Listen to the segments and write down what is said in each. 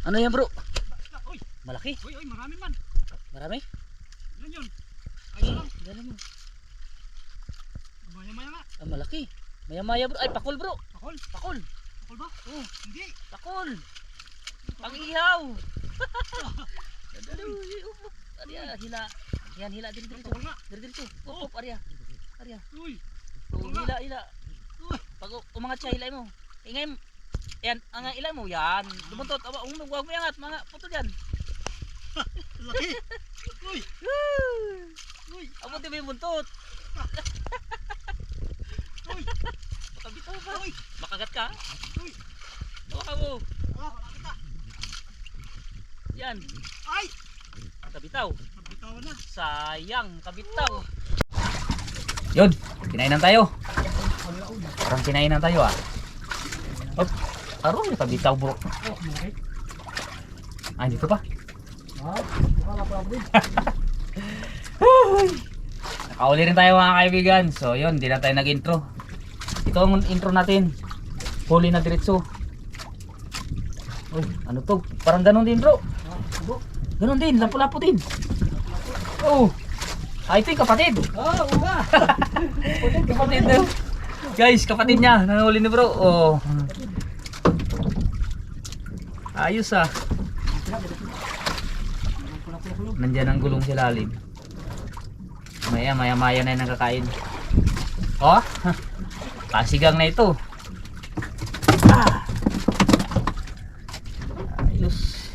Ano yan bro? Uy, Malaki? uy, marami man. Marami? Ilan yun? Ayun lang. Dala mo. Maya-maya nga. Ah, malaki. Maya-maya bro. Ay, pakul bro. Pakol? Pakul. Pakol ba? Oh, Hindi. pakul. Pang-ihaw. Arya, hila. Yan, hila diri diri. Pakol nga. Diri diri. Up, arya. Arya. Uy. Oh, hila, hila. Uy. Pag umangat siya, hilay mo. Ingay mo. Yan, ang ilay mo. Yan. Lumuntot. Huwag mo yangat. Mga putol yan. Laki. Uy. Uy. Abot din mo yung buntot. Uy. Makabitaw ba? Uy. Makagat ka? Uy. Baka mo. Ah, wala kita. Yan. Ay. Kabitaw. Nabitawan na. Sayang. Kabitaw. Yun. Kinainan tayo. Parang kinainan tayo ah. Hop. Aroy. Kabitaw bro. Oh, malaki. Ah, dito pa. Ah, wala pa din. Nakauli rin tayo mga kaibigan. So yun, di na tayo nag-intro. Ito ang intro natin. Huli na diretso. Uy, ano to? Parang ganun din bro. Ganun din, lapu-lapu din. Oh, I think kapatid. Ah, uga. Kapatid na. Guys, kapatid niya. Nanghuli ni bro. Oh. Ayos ah. Nandiyan ang gulong sa lalim. Maya na yung nakakain. Oh, pasigang na ito. Ah. Ayos.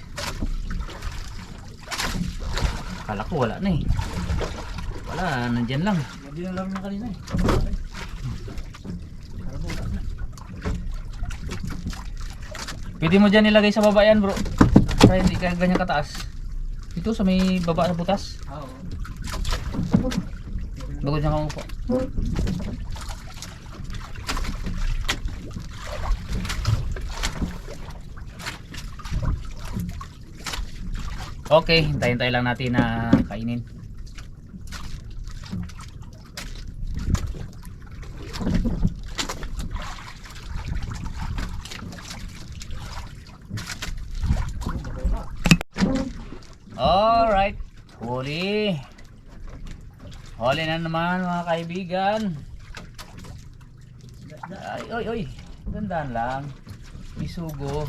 Akala ko wala na eh. Wala, nandyan lang. Hindi na lang na kanina eh. Pwede mo dyan ilagay sa baba yan bro. Para hindi ka ganyan kataas. Dito sa may baba na butas. Oo. Bago dyan ka upo. Okay, hintayin tayo lang natin na kainin. Alright, huli. Huli na naman mga kaibigan. Ay, oy, oy. Dandan lang. Bisugo.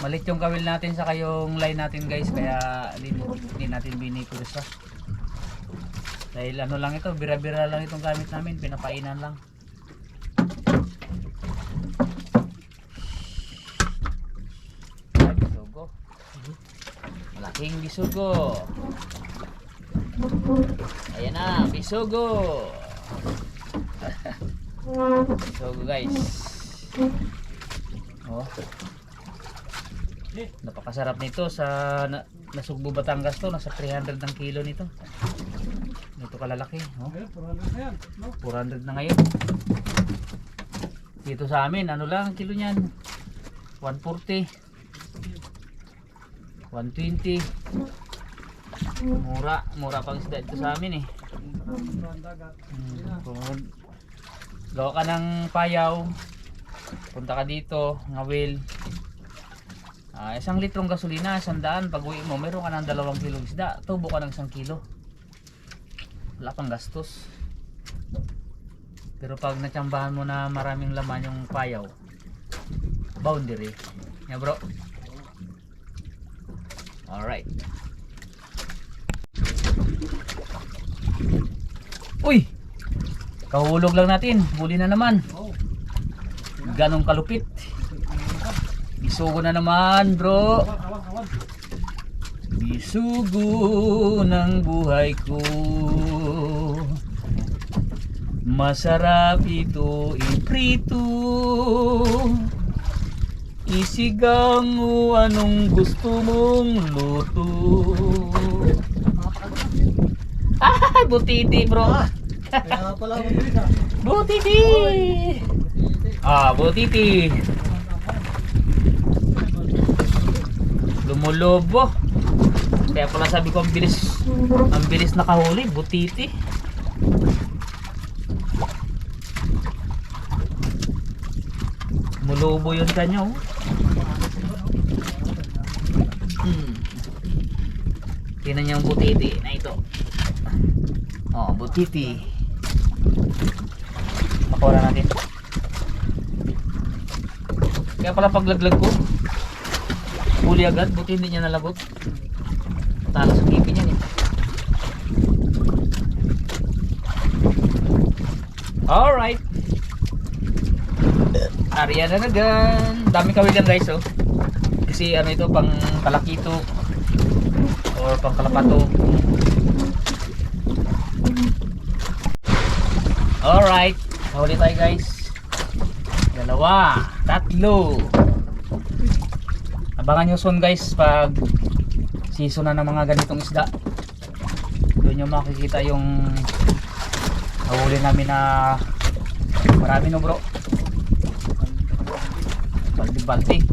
Malit yung kawil natin sa kayong line natin guys. Kaya hindi natin binipursa. Dahil ano lang ito, bira-bira lang itong gamit namin. Pinapainan lang. Ay, bisugo. Malaking bisugo. Ayan na, bisugo. Bisugo guys. Oh. Napakasarap nito sa Nasugbo Batangas to, nasa 300 ng kilo nito. Ito kalalaki, oh. Ayun, 400 na yan. No? 400 na ngayon. Dito sa amin, ano lang ang kilo niyan? 140. 120. Mura pang isda dito sa amin eh. Kung gawa ka ng payaw, punta ka dito, ngawil. 1 litrong gasolina, 100. Pag uwi mo, meron ka ng 2 kilong isda. Tubo ka ng 1 kilo. Wala pang gastos. Pero pag natsambahan mo na maraming laman yung payaw, boundary. Yeah bro. Alright. Uy! Kahulog lang natin. Huli na naman. Ganong kalupit. Bisugo na naman bro. Bisugo ng buhay ko. Masarap ito iprito. Isigang o anong gusto mong luto. Ah, butiti bro. Kaya pala ako dito. Butiti. Ah, butiti. Lumulobo. Kaya pala sabi ko ang bilis nakahuli, butiti. Mulubo yun kanyo. Tingnan niyo yung butiti na ito. Oh, butiti. Pakuha natin. Kaya pala paglaglag ko, huli agad, buti hindi niya nalagot. Talas ang ngipin yan eh. Alright. Area na nagan. Dami kawigan guys oh. Kasi ano ito, pang kalakito or pang kalapato. Alright. Huli tayo guys. 2, 3. Abangan nyo soon guys pag season na ng mga ganitong isda. Doon nyo makikita yung nahuli namin na marami no bro. Baldi-baldi.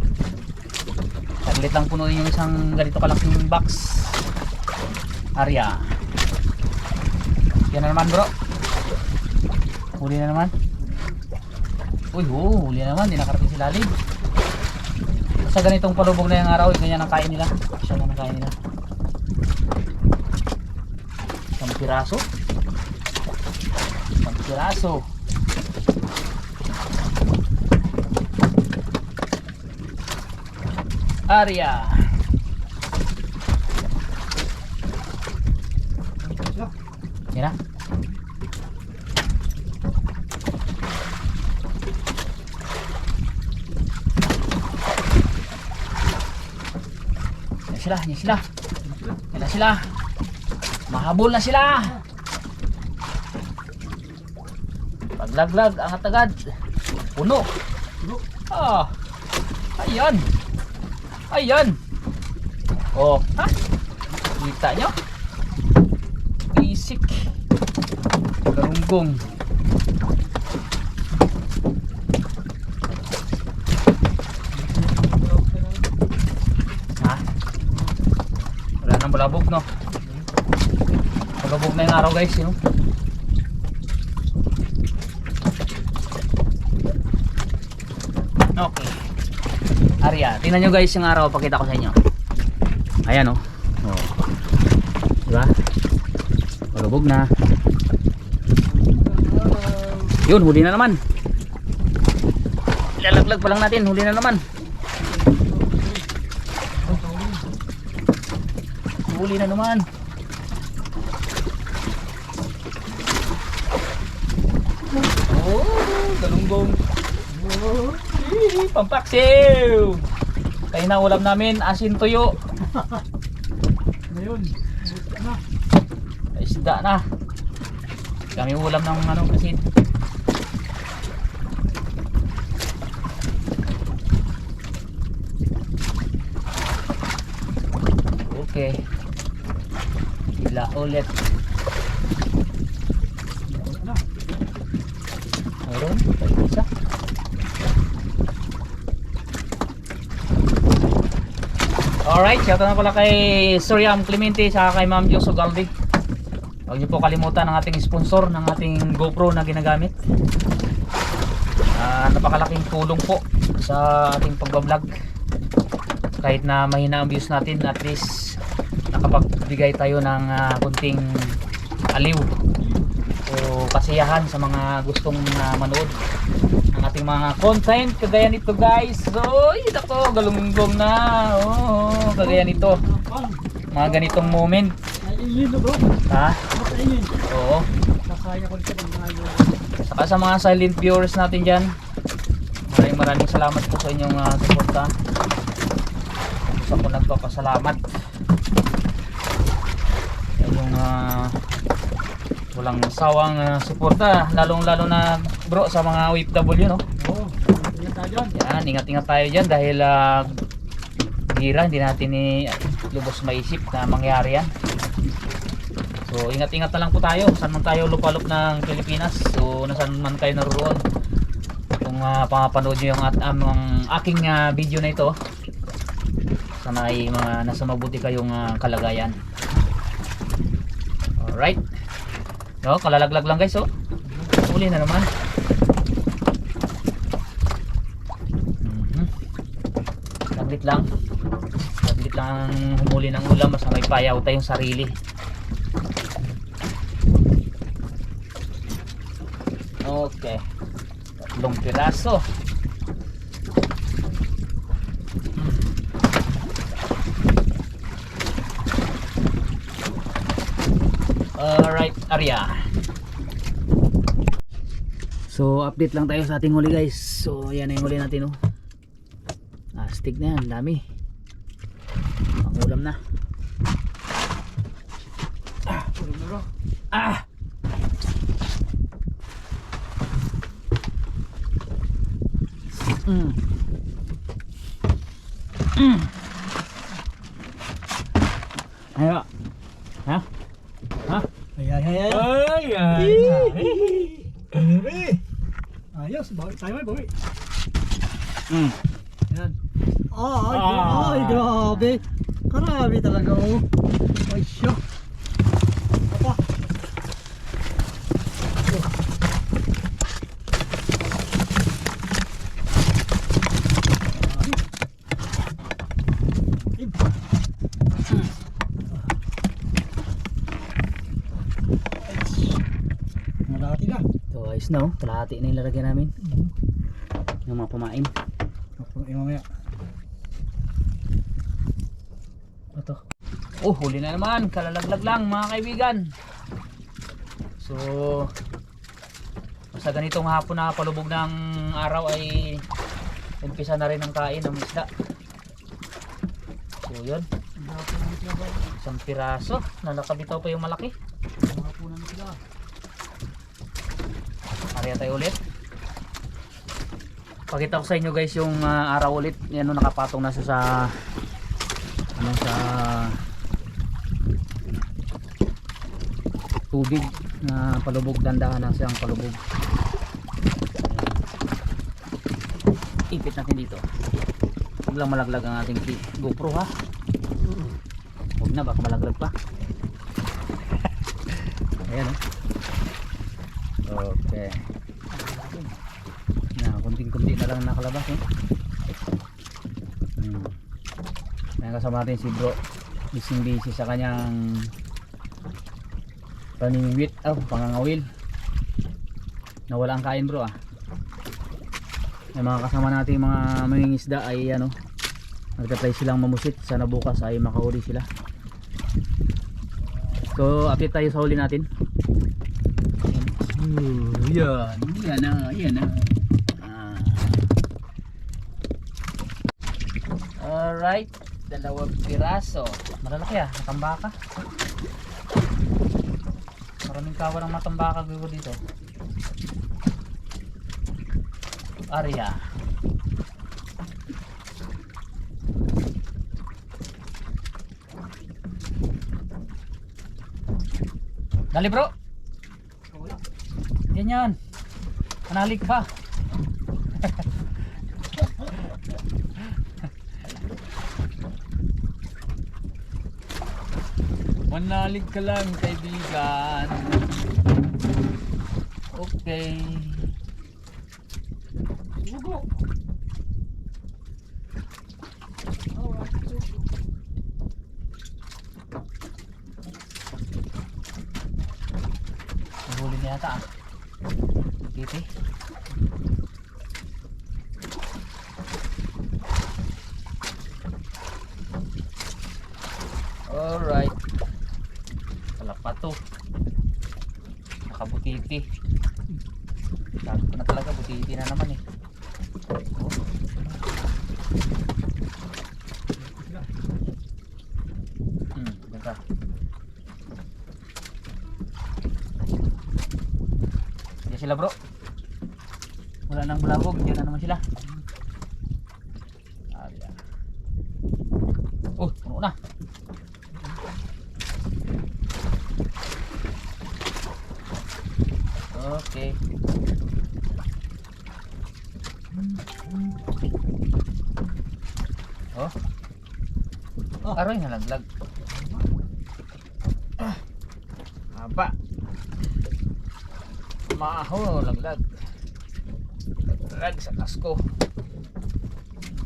Saglit lang punuin yung isang ganito kalaking box. Area. Yan na naman bro. Huli na naman. Uy, huli na naman. Di nakarating si lalim. Sa ganitong palubog na yung araw, ganyan ang kain nila. Siya na ang kain nila. Isang piraso. Isang piraso. Area. Yan na. Yan sila. Yan na sila. Mahabol na sila. Paglaglag, angat agad. Puno. Ah. Ayan. Ayan. Oh, ha? Kita nyo? Basic. Garunggong. Ha? Wala nang balabog, no? Balabog na yung araw, guys, yun. Okay. Arya, tingnan nyo guys yung araw, pakita ko sa inyo. Ayan oh. Oh. Diba? Balubog na. Yun, huli na naman. Ilalaglag pa lang natin, huli na naman. Huli na naman. Oh, galunggong. Oh. Pampaksiw! Kaya na ulam namin, asin tuyo. Ngayon, na. Isda na. Kami ulam ng ano, asin. Okay. Sila ulit. Meron, isa. Alright, shout out na pala kay Sir Yam Clemente sa kay Ma'am Diyos Ugalde. Huwag niyo po kalimutan ang ating sponsor ng ating GoPro na ginagamit. Napakalaking tulong po sa ating pagbablog. Kahit na mahina ang views natin, at least nakapagbigay tayo ng kunting aliw o kasiyahan sa mga gustong manood ng ating mga content kagaya nito guys. So, nako, galunggong na. Oh, kagaya nito. Mga ganitong moment. Naiinin na bro. Ha? Nakainin. Oo. Nakaya ko rin sa mga Saka sa mga silent viewers natin dyan, maraming salamat po sa inyong suporta. Gusto ko nagpapasalamat sa inyong walang sawang suporta, lalong lalo na bro sa mga OFW, no? Oo, ingat tayo dyan. Yan, ingat tayo dyan dahil gira, hindi natin lubos maisip na mangyari yan. So ingat na lang po tayo saan man tayo lupalop ng Pilipinas. So nasaan man kayo naroon, kung papanood nyo yung aking video na ito, sana ay nasa mabuti kayong kalagayan. Alright, no, kalalaglag lang guys. Oh, uli na naman. Saglit lang tayong humuli ng ulam, basta may payaw tayong sarili. Okay, 3 piraso. Alright, Arya. So update lang tayo sa ating huli guys. So yan na yung huli natin, oh. Astig na yan, dami. Ang ulam na. Tulog na bro. Ayo. Ha? Ha? Ayos, bawi tayo, bawi. Yan. Ah. Ay, grabe. Karami talaga, oh. Ay, siya. Apa? Malaki na. So ayos na, oh. Kalahati na yung lalagyan namin. Yung mga pamain. Mamaya. Ito. Oh, huli na naman. Kalalaglag lang mga kaibigan. So basta ganitong hapon na palubog ng araw ay umpisa na rin ang kain ng isda. So yun, 1 piraso. Nalakabitaw pa yung malaki. Mahapunan sila. Ariya tayo ulit. Pakita ko sa inyo guys yung araw ulit. Yan, no, nakapatong na siya sa sa tubig na palubog. Dandahan na siyang palubog. Ayan. Ipit natin dito. Huwag lang malaglag ang ating GoPro, ha. Huwag na, baka malaglag pa. Ayan, okay. Na, kunting-kunti na lang nakalabas, eh. Ayan, kasama natin si bro. Busy sa kanyang panimimit, pangangawil. Nawala ang kain, bro, ah. Yung mga kasama natin mga mangingisda ay nagtatry silang mamusit. Sana bukas ay makahuli sila. So update tayo sa huli natin. Yan na. Alright, 2 piraso. Malalaki, matambaka. Maraming kawan ng matambaka dito. Arya. Dali, bro. Yan. Manalig pa. Manalig ka lang, kaibigan. Okay. Sugo. Nahuli niya yata, Titi. Alright. Kalapato. Nakabutiti. Sabi ko na talaga, butiti na naman, eh. Ganda. Diyan sila, bro. Wala nang bulabog, diyan na naman sila. Puno na. Okay. Aroy, nalaglag. Haba. Maho, laglag. Laglag sa kasko.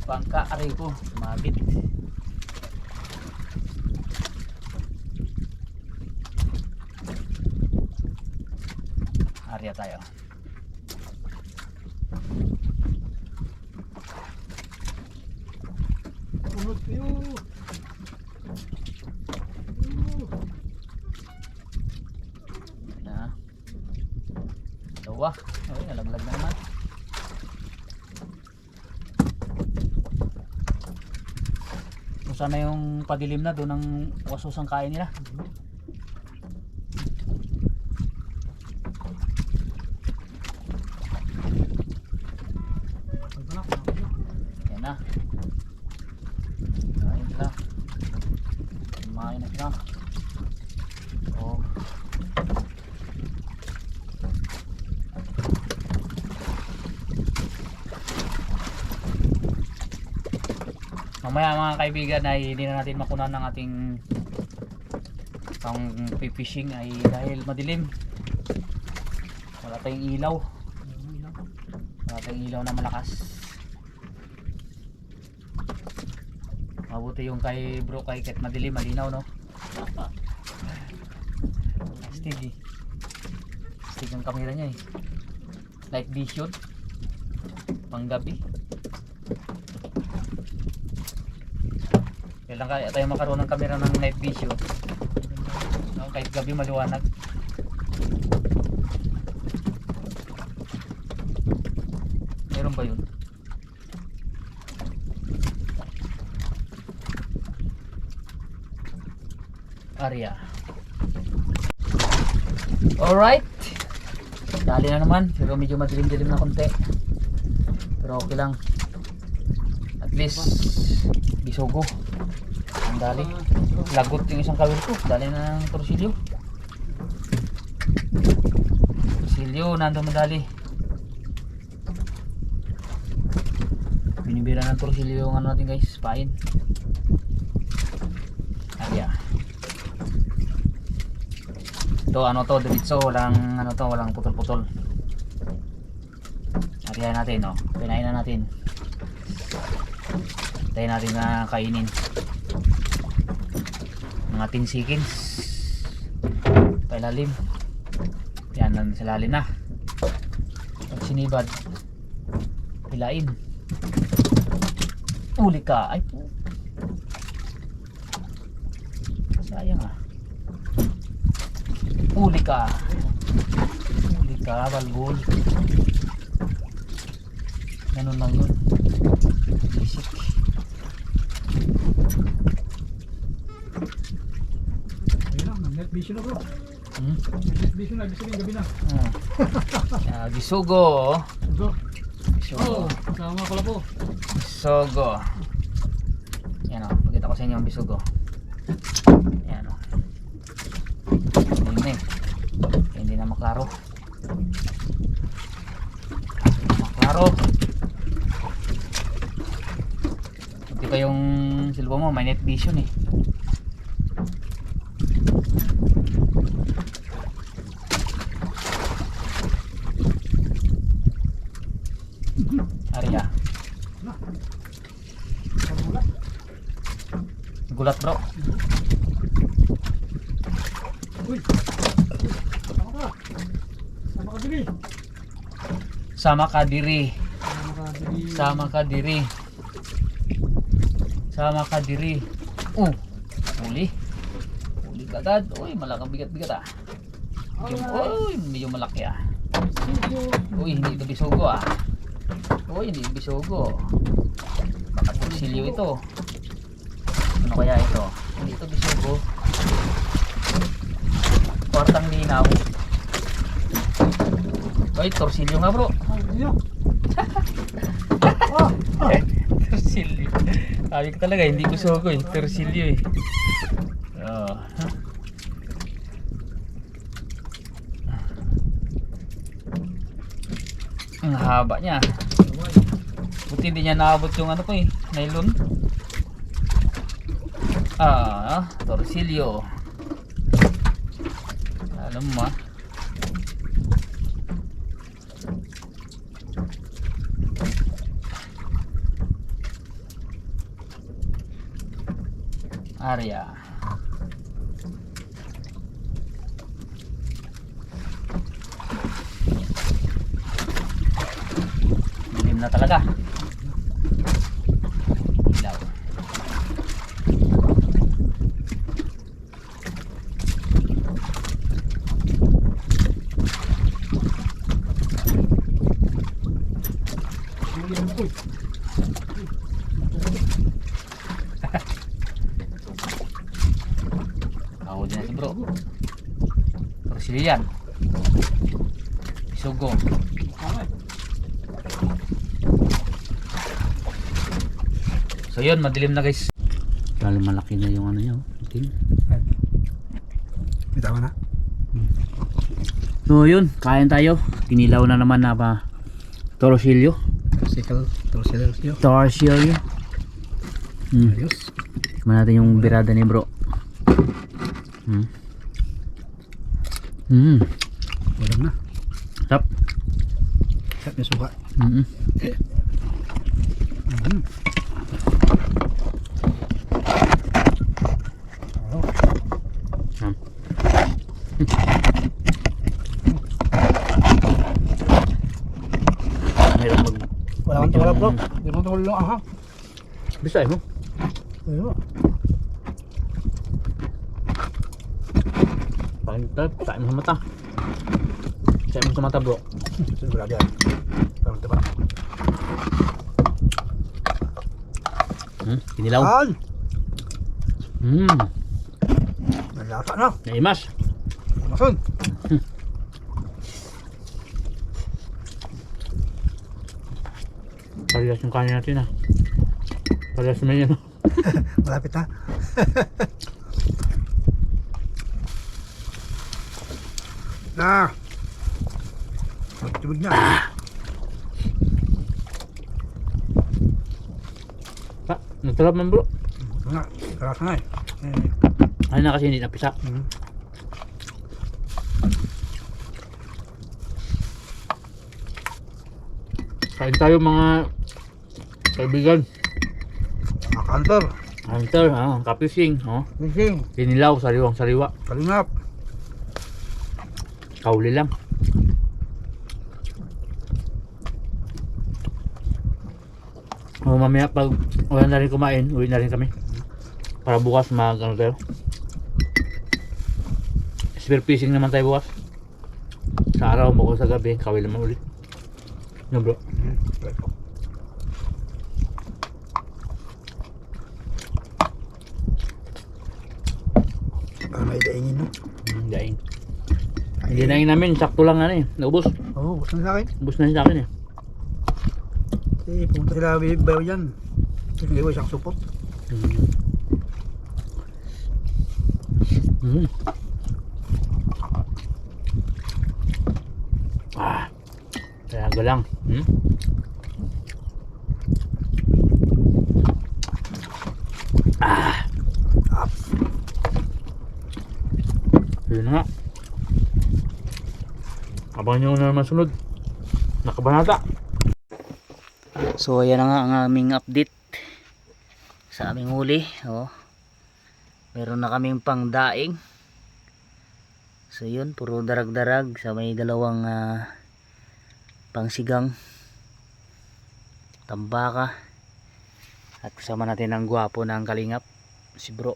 Bangka, aray ko, sumabit. tayo. Unod kayo. Na. Dawa. Ay, nalaglag na naman. Kung sana yung padilim na doon ang wasos ang kain nila. Yan na. Kain sila. Kumain na sila. Oh. Mamaya mga kaibigan ay hindi na natin makunan ng ating pang fishing ay dahil madilim. Wala tayong ilaw. Wala tayong ilaw na malakas. Mabuti yung kay bro kay Ket madilim, malinaw no. Astig eh. Astig ang kamera niya eh. Night vision. Panggabi. Kailan kaya tayo makaroon ng kamera ng night vision. No, kahit gabi maliwanag. Meron ba yun? Area. Alright. Dali na naman. Pero medyo madilim-dilim na konti. Pero okay lang. At least bisogo. Ang dali. Lagot yung isang kawil ko. Dali na ng torsilyo. Torsilyo, nandun madali. Binibira ng torsilyo yung ano natin guys. Pain. Area. Ito ano to, diretso, walang ano to, walang putol-putol. Ariyan natin, no. Pinain na natin. Tayo natin na kainin. Ng ating seconds. Pailalim. Yan lang sa lalim na. Pag sinibad, hilain. Uli ka. Ay po. Sayang ah. Uli ka. Uli ka, balbol. Ganun lang yun. Basic. Ayun lang, net vision na bro. Net vision na, ibig gabi na. Gisugo. Go. Bisugo. Sama pala po. Bisugo. Yan o, pakita ko sa inyo ang bisugo. Yan o. Hindi na maklaro. Maklaro. Hindi pa yung silbo mo, may net vision eh. Area. Gulat bro. Uy. Sama ka diri. Sama ka diri. Sama ka diri. Uli. Uli agad. Uy, malakang bigat-bigat ah. Uy, medyo malaki ah. Uy, hindi ito bisugo ah. Uy, hindi bisugo. Baka torsilyo ito. Ano kaya ito? Hindi ito bisugo. Kwartang linaw. Uy, torsilyo nga bro. Torsilyo. Sabi ko talaga, hindi bisugo eh. Torsilyo eh. Ang haba niya. Buti hindi niya naabot yung ano ko eh, nylon. Torsilyo. Alam mo ah. Area. Madilim na talaga. Ilaw. Kahuli na si bro. Brazilian. Isugo. So yun, madilim na guys. Lalo malaki na yung ano nyo. Bitaw na. So yun, kain tayo. Tinilaw na naman na pa torsilyo. Torsilyo. Torsilyo. Ayos. Tignan natin yung birada ni bro. Ulam na. Tap. Sarap yung suka. Mayroon mag... Wala kang tulad bro. Hindi mo tulad lang aha. Bisay mo? Ayun. Kain mo sa mata. Kain mo sa mata bro. Sigurado yan. Parang diba? Kinilaw. An! Nalasa na. Naimas. Masun. Parehas yung kanin natin ah. Parehas naman yan. Malapit na. Na. Magtibig na. Nagtalap man bro. Ito na. Karasa na eh. Ano na kasi hindi napisa. Kain tayo mga kaibigan. Mga kantor. Hunter, kapising, Gising. kinilaw, sariwang sariwa. Kalingap. Kauli lang. Mamaya pag wala na rin kumain, uwi na rin kami. Para bukas mag ano tayo. Spear fishing naman tayo bukas. Sa araw, mo sa gabi, kawil naman ulit. No bro. Para may daingin no. Daing. Hindi naing namin, sakto lang ano eh. Naubos. Oo, gusto na sa akin. Ubos na siya sa akin eh. Eh, pumunta sila bayo dyan. Kasi ngayon isang supot. Kaya galang. Yun na nga. Abangan nyo na naman sunod. Nakabanata. So ayan na nga ang aming update sa aming huli. Meron na kaming pang daing. So yun, puro darag-darag sa may dalawang pangsigang, tambaka, at kasama natin ang gwapo ng kalingap, si bro.